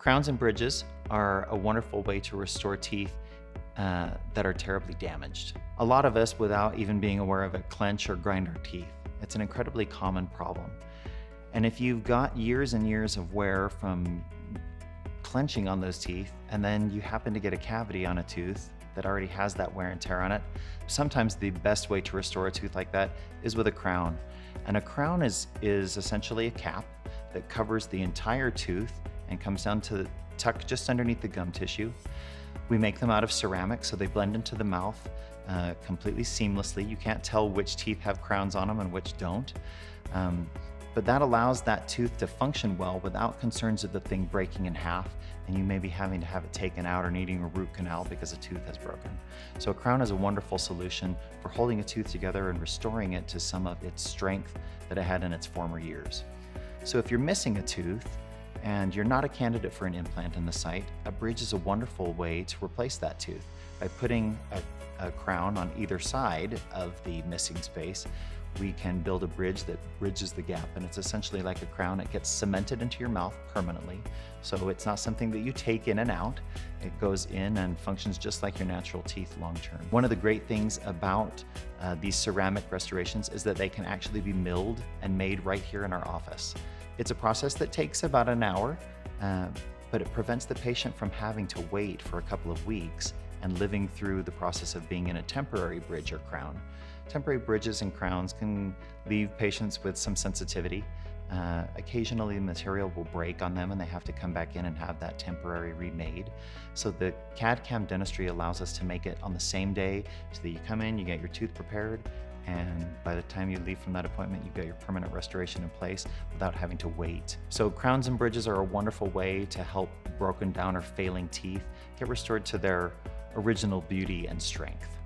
Crowns and bridges are a wonderful way to restore teeth that are terribly damaged. A lot of us, without even being aware of it, clench or grind our teeth. It's an incredibly common problem. And if you've got years and years of wear from clenching on those teeth, and then you happen to get a cavity on a tooth that already has that wear and tear on it, sometimes the best way to restore a tooth like that is with a crown. And a crown is essentially a cap that covers the entire tooth and comes down to tuck just underneath the gum tissue. We make them out of ceramic, so they blend into the mouth completely seamlessly. You can't tell which teeth have crowns on them and which don't. But that allows that tooth to function well without concerns of the thing breaking in half and you may be having to have it taken out or needing a root canal because a tooth has broken. So a crown is a wonderful solution for holding a tooth together and restoring it to some of its strength that it had in its former years. So if you're missing a tooth and you're not a candidate for an implant in the site, a bridge is a wonderful way to replace that tooth by putting a crown on either side of the missing space. We can build a bridge that bridges the gap, and it's essentially like a crown. It gets cemented into your mouth permanently, so it's not something that you take in and out. It goes in and functions just like your natural teeth long term. One of the great things about these ceramic restorations is that they can actually be milled and made right here in our office. It's a process that takes about an hour, but it prevents the patient from having to wait for a couple of weeks and living through the process of being in a temporary bridge or crown. Temporary bridges and crowns can leave patients with some sensitivity. Occasionally the material will break on them and they have to come back in and have that temporary remade. So the CAD/CAM dentistry allows us to make it on the same day, so that you come in, you get your tooth prepared, and by the time you leave from that appointment, you've got your permanent restoration in place without having to wait. So crowns and bridges are a wonderful way to help broken down or failing teeth get restored to their original beauty and strength.